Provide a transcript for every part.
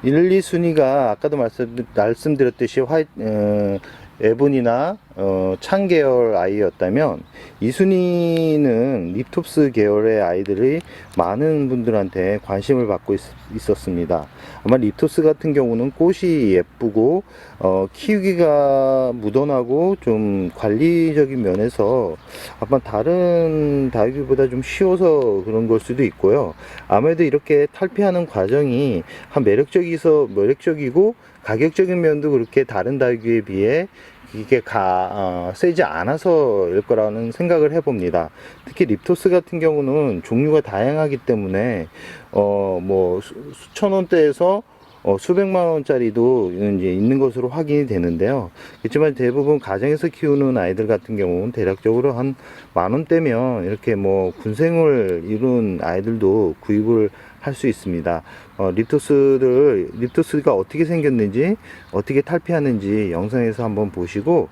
1, 2순위가 아까도 말씀드렸듯이 에본이나 창 계열 아이였다면 2순위는 립톱스 계열의 아이들이 많은 분들한테 관심을 받고 있었습니다. 아마 립톱스 같은 경우는 꽃이 예쁘고 키우기가 무던하고 좀 관리적인 면에서 아마 다른 다육이보다 좀 쉬워서 그런 걸 수도 있고요. 아무래도 이렇게 탈피하는 과정이 한 매력적이고 가격적인 면도 그렇게 다른 다육이에 비해 이게 세지 않아서일 거라는 생각을 해봅니다. 특히 립토스 같은 경우는 종류가 다양하기 때문에 뭐 수천 원대에서 수백만 원짜리도 이제 있는 것으로 확인이 되는데요. 그렇지만 대부분 가정에서 키우는 아이들 같은 경우는 대략적으로 한 만 원대면 이렇게 뭐 군생을 이룬 아이들도 구입을 할 수 있습니다. 립토스가 어떻게 생겼는지, 어떻게 탈피하는지 영상에서 한번 보시고,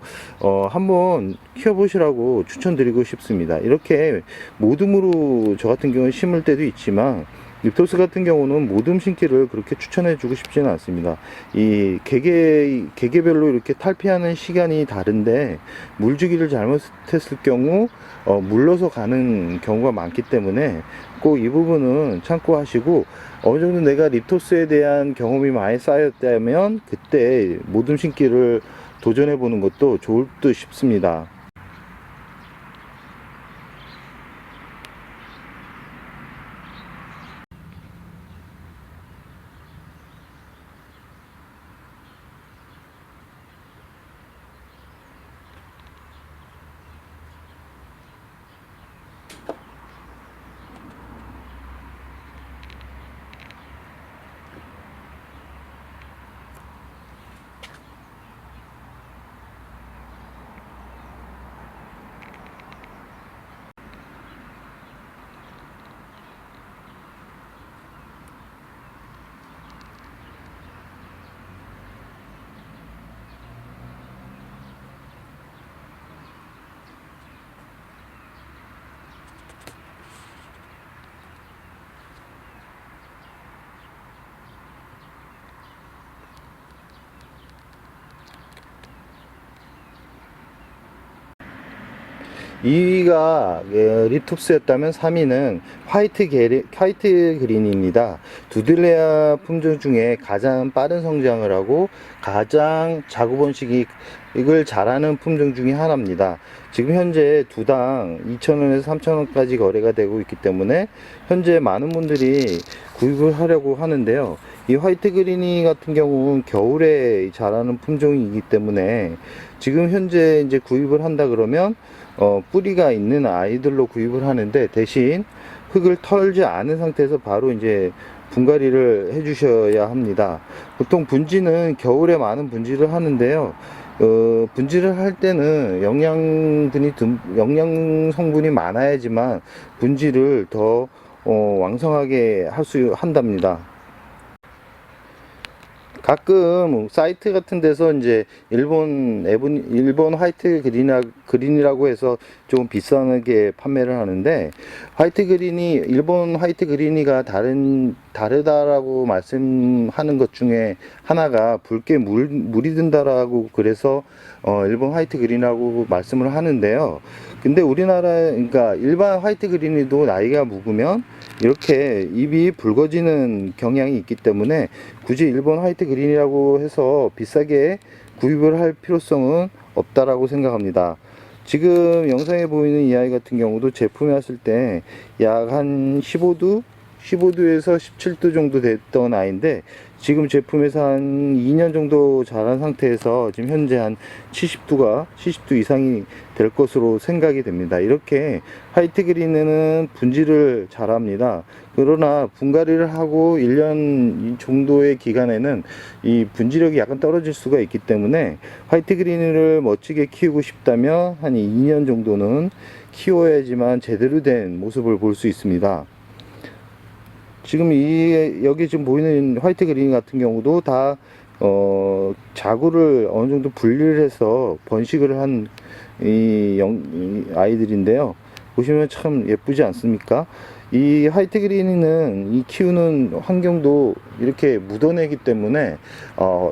한번 키워보시라고 추천드리고 싶습니다. 이렇게 모둠으로 저 같은 경우는 심을 때도 있지만, 립토스 같은 경우는 모둠 심기를 그렇게 추천해 주고 싶지는 않습니다. 이 개개별로 이렇게 탈피하는 시간이 다른데 물주기를 잘못했을 경우 물러서 가는 경우가 많기 때문에 꼭 이 부분은 참고하시고, 어느 정도 내가 립토스에 대한 경험이 많이 쌓였다면 그때 모둠 심기를 도전해 보는 것도 좋을 듯 싶습니다. 이 2위가 립톱스였다면 3위는 화이트 그린입니다. 두들레아 품종 중에 가장 빠른 성장을 하고 가장 자구번식을 잘하는 품종 중에 하나입니다. 지금 현재 두당 2,000원에서 3,000원까지 거래가 되고 있기 때문에 현재 많은 분들이 구입을 하려고 하는데요. 이 화이트 그린이 같은 경우는 겨울에 자라는 품종이기 때문에 지금 현재 이제 구입을 한다 그러면 뿌리가 있는 아이들로 구입을 하는데, 대신 흙을 털지 않은 상태에서 바로 이제 분갈이를 해 주셔야 합니다. 보통 분지는 겨울에 많은 분지를 하는데요. 분지를 할 때는 영양 성분이 많아야지만 분지를 더 왕성하게 한답니다. 가끔 사이트 같은 데서 이제 일본 화이트 그린이라고 해서 좀 비싸게 판매를 하는데, 일본 화이트 그린이가 다르다라고 말씀하는 것 중에 하나가 붉게 물이 든다라고, 그래서 일본 화이트 그린이라고 말씀을 하는데요. 근데 그러니까 일반 화이트 그린이도 나이가 묵으면 이렇게 잎이 붉어지는 경향이 있기 때문에 굳이 일본 화이트 그린이라고 해서 비싸게 구입을 할 필요성은 없다라고 생각합니다. 지금 영상에 보이는 이 아이 같은 경우도 제품에 왔을 때 약 한 15도에서 17도 정도 됐던 아이인데, 지금 제품에서 한 2년 정도 자란 상태에서 지금 현재 한 70도 이상이 될 것으로 생각이 됩니다. 이렇게 화이트 그린에는 분지를 잘합니다. 그러나 분갈이를 하고 1년 정도의 기간에는 이 분지력이 약간 떨어질 수가 있기 때문에 화이트 그린을 멋지게 키우고 싶다면 한 2년 정도는 키워야지만 제대로 된 모습을 볼 수 있습니다. 지금 여기 지금 보이는 화이트 그린 같은 경우도 다 자구를 어느 정도 분리를 해서 번식을 한 이 아이들인데요. 보시면 참 예쁘지 않습니까? 이 화이트 그린은 이 키우는 환경도 이렇게 묻어내기 때문에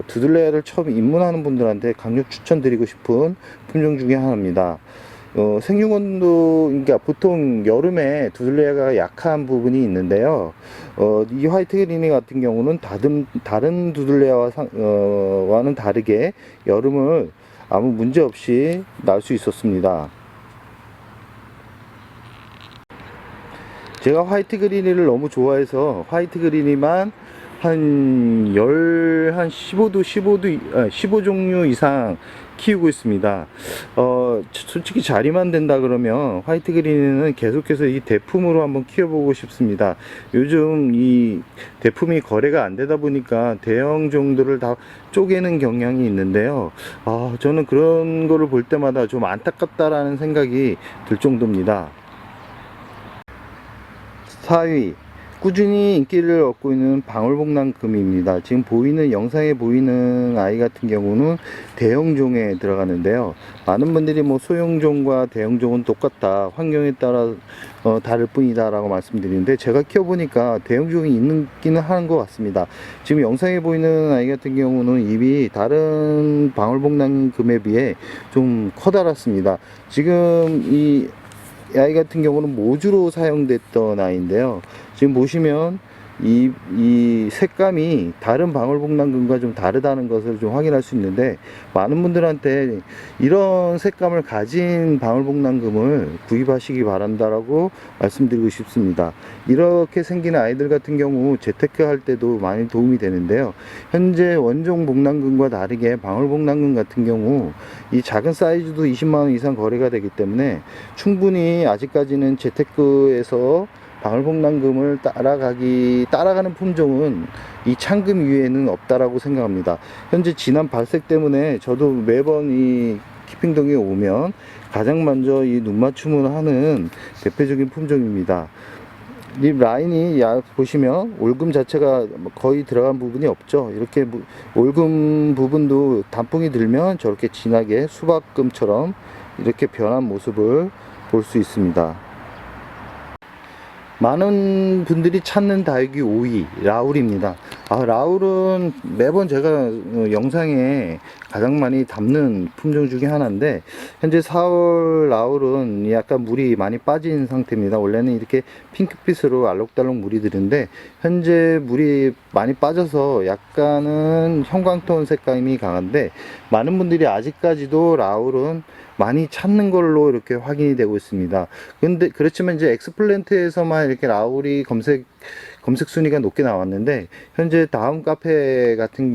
두들레아를 처음 입문하는 분들한테 강력 추천드리고 싶은 품종 중에 하나입니다. 생육온도, 그러니까 보통 여름에 두들레아가 약한 부분이 있는데요. 이 화이트 그린이 같은 경우는 다른 두들레아와는 다르게 여름을 아무 문제 없이 날 수 있었습니다. 제가 화이트 그린이를 너무 좋아해서 화이트 그린이만 한 15 종류 이상 키우고 있습니다. 솔직히 자리만 된다 그러면 화이트 그린은 계속해서 이 대품으로 한번 키워보고 싶습니다. 요즘 이 대품이 거래가 안 되다 보니까 대형 종들을 다 쪼개는 경향이 있는데요. 저는 그런 거를 볼 때마다 좀 안타깝다라는 생각이 들 정도입니다. 4위, 꾸준히 인기를 얻고 있는 방울복랑금입니다. 지금 보이는 영상에 보이는 아이 같은 경우는 대형종에 들어가는데요. 많은 분들이 뭐 소형종과 대형종은 똑같다, 환경에 따라 다를 뿐이다 라고 말씀드리는데, 제가 키워보니까 대형종이 있기는 하는 것 같습니다. 지금 영상에 보이는 아이 같은 경우는 입이 다른 방울복랑금에 비해 좀 커다랗습니다. 지금 이 아이 같은 경우는 모주로 사용됐던 아이인데요. 지금 보시면 이 색감이 다른 방울복랑금과 좀 다르다는 것을 좀 확인할 수 있는데, 많은 분들한테 이런 색감을 가진 방울복랑금을 구입하시기 바란다라고 말씀드리고 싶습니다. 이렇게 생긴 아이들 같은 경우 재테크 할 때도 많이 도움이 되는데요. 현재 원종 복랑금과 다르게 방울복랑금 같은 경우 이 작은 사이즈도 20만원 이상 거래가 되기 때문에 충분히 아직까지는 재테크에서 방울복랑금을 따라가는 품종은 이 창금 위에는 없다라고 생각합니다. 현재 진한 발색 때문에 저도 매번 이 키핑동에 오면 가장 먼저 이 눈맞춤을 하는 대표적인 품종입니다. 립 라인이 보시면 올금 자체가 거의 들어간 부분이 없죠. 이렇게 올금 부분도 단풍이 들면 저렇게 진하게 수박금처럼 이렇게 변한 모습을 볼 수 있습니다. 많은 분들이 찾는 다육이 5위 라울입니다. 라울은 매번 제가 영상에 가장 많이 담는 품종 중에 하나인데, 현재 4월 라울은 약간 물이 많이 빠진 상태입니다. 원래는 이렇게 핑크빛으로 알록달록 물이 드는데 현재 물이 많이 빠져서 약간은 형광톤 색감이 강한데, 많은 분들이 아직까지도 라울은 많이 찾는 걸로 이렇게 확인이 되고 있습니다. 근데 그렇지만 이제 엑스플랜트에서만 이렇게 라울이 검색 순위가 높게 나왔는데, 현재 다음 카페 같은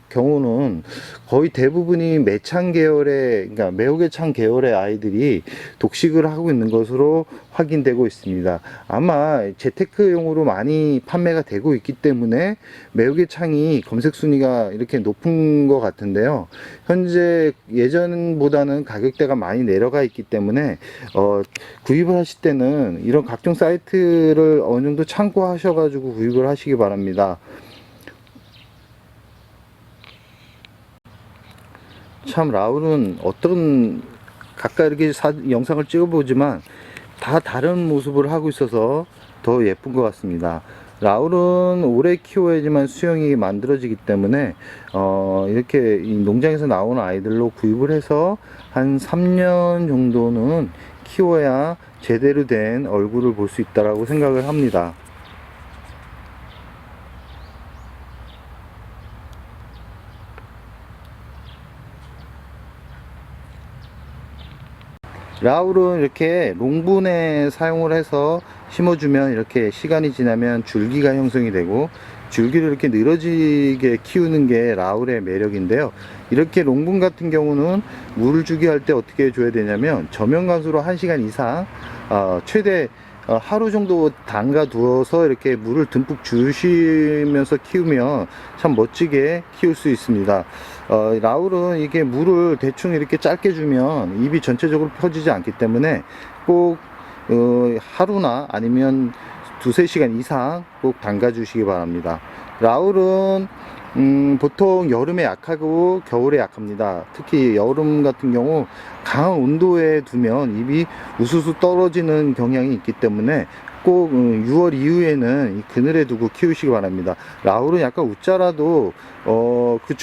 경우는 거의 대부분이 매창 계열의, 그러니까 매혹의 창 계열의 아이들이 독식을 하고 있는 것으로 확인되고 있습니다. 아마 재테크용으로 많이 판매가 되고 있기 때문에 매혹의 창이 검색 순위가 이렇게 높은 것 같은데요. 현재 예전보다는 가격대가 많이 내려가 있기 때문에 구입을 하실 때는 이런 각종 사이트를 어느 정도 참고하셔가지고 구입을 하시기 바랍니다. 참 라울은 가까이 이렇게 영상을 찍어보지만 다 다른 모습을 하고 있어서 더 예쁜 것 같습니다. 라울은 오래 키워야지만 수영이 만들어지기 때문에 이렇게 이 농장에서 나오는 아이들로 구입을 해서 한 3년 정도는 키워야 제대로 된 얼굴을 볼 수 있다고 생각을 합니다. 라울은 이렇게 롱분에 사용을 해서 심어주면 이렇게 시간이 지나면 줄기가 형성이 되고, 줄기를 이렇게 늘어지게 키우는 게 라울의 매력인데요. 이렇게 롱분 같은 경우는 물을 주기 할 때 어떻게 해줘야 되냐면, 저명간수로 1시간 이상 최대 하루 정도 담가 두어서 이렇게 물을 듬뿍 주시면서 키우면 참 멋지게 키울 수 있습니다. 라울은 이게 물을 대충 이렇게 짧게 주면 입이 전체적으로 펴지지 않기 때문에 꼭 하루나 아니면 2~3시간 이상 꼭 담가 주시기 바랍니다. 라울은 보통 여름에 약하고 겨울에 약합니다. 특히 여름 같은 경우 강한 온도에 두면 잎이 우수수 떨어지는 경향이 있기 때문에 꼭 6월 이후에는 이 그늘에 두고 키우시기 바랍니다. 라울은 약간 웃자라도 그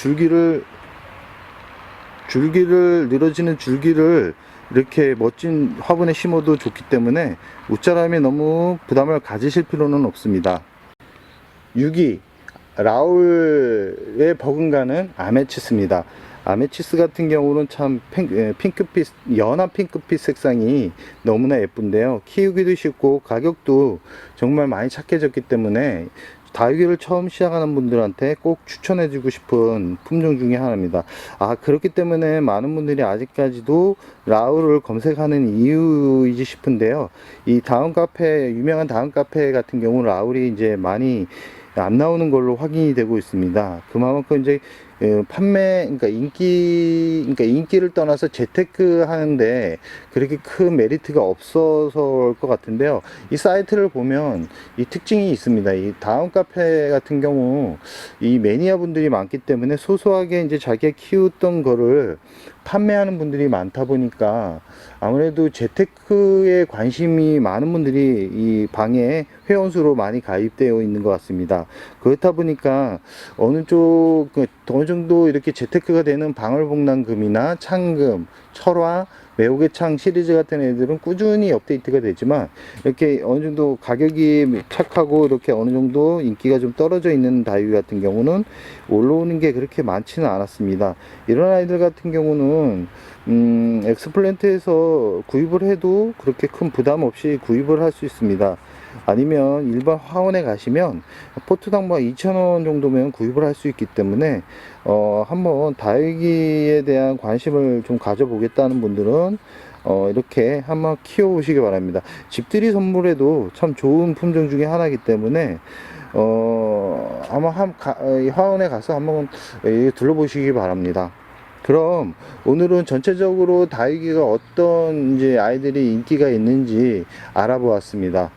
늘어지는 줄기를 이렇게 멋진 화분에 심어도 좋기 때문에 웃자람에 너무 부담을 가지실 필요는 없습니다. 6위 라울에 버금가는 아메치스입니다. 아메치스 같은 경우는 참 핑크빛, 연한 핑크빛 색상이 너무나 예쁜데요. 키우기도 쉽고 가격도 정말 많이 착해졌기 때문에 다육이를 처음 시작하는 분들한테 꼭 추천해주고 싶은 품종 중에 하나입니다. 그렇기 때문에 많은 분들이 아직까지도 라울을 검색하는 이유이지 싶은데요. 이 유명한 다음 카페 같은 경우는 라울이 이제 많이 안 나오는 걸로 확인이 되고 있습니다. 그만큼 이제 그러니까 인기를 떠나서 재테크 하는데 그렇게 큰 메리트가 없어서일 것 같은데요. 이 사이트를 보면 이 특징이 있습니다. 이 다음 카페 같은 경우 이 매니아 분들이 많기 때문에 소소하게 이제 자기가 키웠던 거를 판매하는 분들이 많다 보니까 아무래도 재테크에 관심이 많은 분들이 이 방에 회원수로 많이 가입되어 있는 것 같습니다. 그렇다 보니까 어느 정도 이렇게 재테크가 되는 방울복랑금이나 창금, 철화, 매혹의 창 시리즈 같은 애들은 꾸준히 업데이트가 되지만 이렇게 어느 정도 가격이 착하고 이렇게 어느 정도 인기가 좀 떨어져 있는 다육이 같은 경우는 올라오는 게 그렇게 많지는 않았습니다. 이런 아이들 같은 경우는 엑스플랜트에서 구입을 해도 그렇게 큰 부담 없이 구입을 할 수 있습니다. 아니면 일반 화원에 가시면 포트당 2,000원 정도면 구입을 할 수 있기 때문에 한번 다육이에 대한 관심을 좀 가져보겠다는 분들은 이렇게 한번 키워 보시기 바랍니다. 집들이 선물에도 참 좋은 품종 중에 하나이기 때문에 아마 화원에 가서 한번 둘러보시기 바랍니다. 그럼 오늘은 전체적으로 다육이가 어떤 이제 아이들이 인기가 있는지 알아보았습니다.